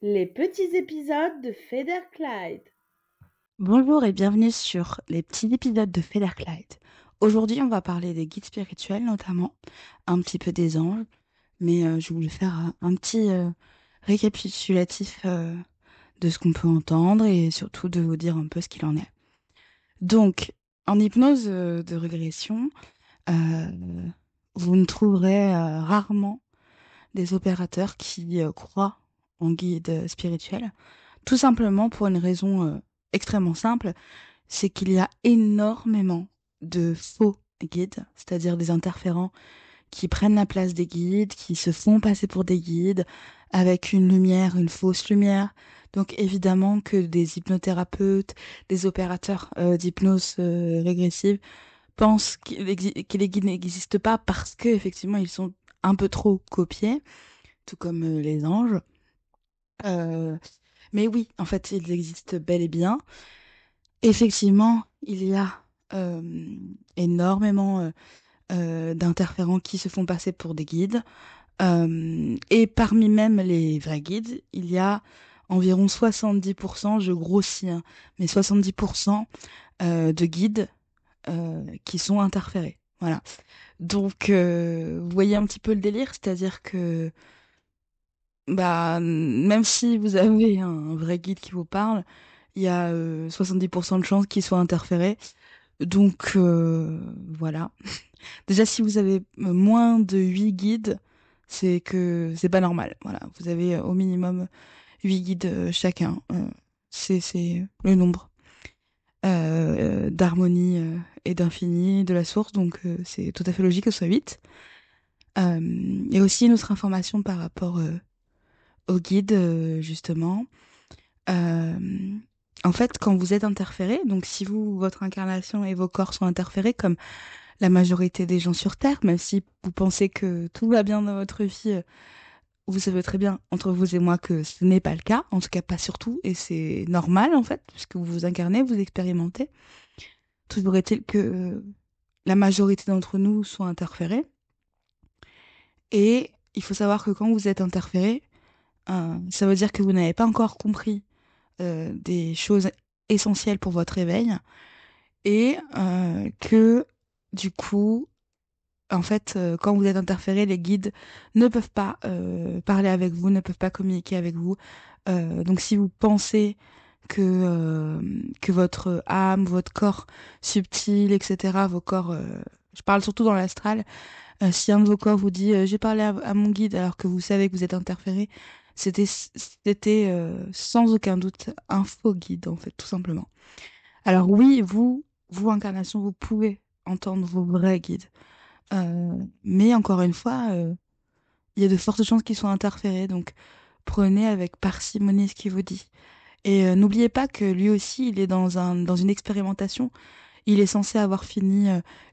Les petits épisodes de Federclyde. Bonjour et bienvenue sur les petits épisodes de Federclyde. Aujourd'hui, on va parler des guides spirituels notamment, un petit peu des anges, mais je voulais faire un petit récapitulatif de ce qu'on peut entendre et surtout de vous dire un peu ce qu'il en est. Donc, en hypnose de régression, euh, vous ne trouverez rarement des opérateurs qui croient en guides spirituels, tout simplement pour une raison extrêmement simple, c'est qu'il y a énormément de faux guides, c'est-à-dire des interférents qui prennent la place des guides, qui se font passer pour des guides avec une lumière, une fausse lumière. Donc évidemment que des hypnothérapeutes, des opérateurs d'hypnose régressive pensent que les guides n'existent pas parce que effectivement ils sont un peu trop copiés, tout comme les anges. Euh, mais oui, en fait, ils existent bel et bien. Effectivement, il y a euh, énormément d'interférents qui se font passer pour des guides. Et parmi même les vrais guides, il y a environ 70%, je grossis, hein, mais 70% de guides qui sont interférés. Voilà. Donc, vous voyez un petit peu le délire, c'est-à-dire que bah, même si vous avez un vrai guide qui vous parle, il y a 70% de chances qu'il soit interféré. Donc voilà. Déjà, si vous avez moins de 8 guides, c'est que c'est pas normal. Voilà, vous avez au minimum 8 guides chacun. C'est le nombre d'harmonie et d'infini de la source, donc c'est tout à fait logique que ce soit 8. Il y a aussi une autre information par rapport au guide, justement. Euh, En fait, quand vous êtes interféré, donc si vous, votre incarnation et vos corps sont interférés, comme la majorité des gens sur Terre, même si vous pensez que tout va bien dans votre vie, vous savez très bien, entre vous et moi, que ce n'est pas le cas, en tout cas pas surtout, et c'est normal en fait, puisque vous vous incarnez, vous expérimentez. Toujours est-il que la majorité d'entre nous sont interférés, et il faut savoir que quand vous êtes interféré, ça veut dire que vous n'avez pas encore compris des choses essentielles pour votre éveil, et que du coup, en fait, quand vous êtes interféré, les guides ne peuvent pas parler avec vous, ne peuvent pas communiquer avec vous. Donc si vous pensez que votre âme, votre corps subtil, etc., vos corps, je parle surtout dans l'astral, si un de vos corps vous dit j'ai parlé à mon guide alors que vous savez que vous êtes interféré, c'était sans aucun doute un faux guide, en fait, tout simplement. Alors oui, vous, incarnation, vous pouvez entendre vos vrais guides. Mais encore une fois, il y a de fortes chances qu'ils soient interférés, donc prenez avec parcimonie ce qu'il vous dit. Et n'oubliez pas que lui aussi, il est dans une expérimentation. Il est censé avoir fini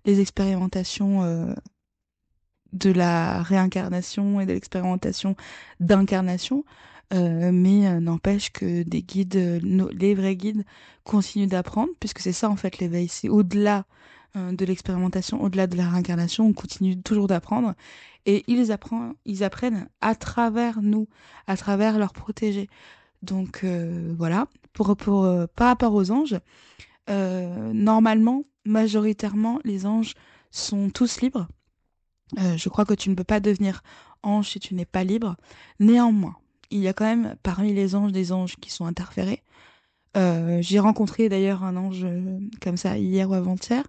les expérimentations de la réincarnation et de l'expérimentation d'incarnation. Mais n'empêche que des guides, les vrais guides, continuent d'apprendre, puisque c'est ça en fait l'éveil, c'est au-delà de l'expérimentation, au-delà de la réincarnation, on continue toujours d'apprendre. Et ils apprennent à travers nous, à travers leurs protégés. Donc voilà, par rapport aux anges, normalement, majoritairement, les anges sont tous libres. Je crois que tu ne peux pas devenir ange si tu n'es pas libre. Néanmoins, il y a quand même parmi les anges des anges qui sont interférés. J'ai rencontré d'ailleurs un ange comme ça hier ou avant-hier.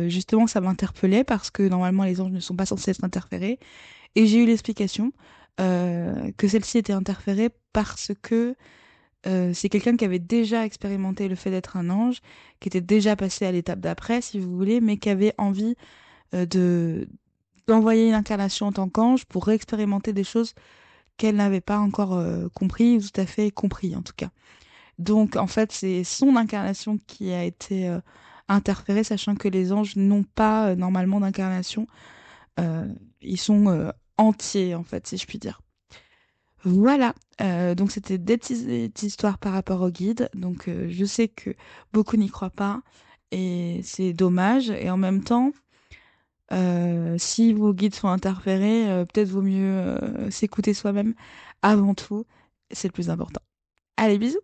Justement, ça m'interpellait parce que normalement les anges ne sont pas censés être interférés. Et j'ai eu l'explication que celle-ci était interférée parce que c'est quelqu'un qui avait déjà expérimenté le fait d'être un ange, qui était déjà passé à l'étape d'après, si vous voulez, mais qui avait envie de d'envoyer une incarnation en tant qu'ange pour réexpérimenter des choses qu'elle n'avait pas encore compris, ou tout à fait compris en tout cas. Donc en fait, c'est son incarnation qui a été interférée, sachant que les anges n'ont pas normalement d'incarnation. Euh, Ils sont entiers en fait, si je puis dire. Voilà, donc c'était des petites histoires par rapport au guide. Donc je sais que beaucoup n'y croient pas et c'est dommage. Et en même temps, Si vos guides sont interférés, peut-être vaut mieux s'écouter soi-même avant tout. C'est le plus important. Allez, bisous!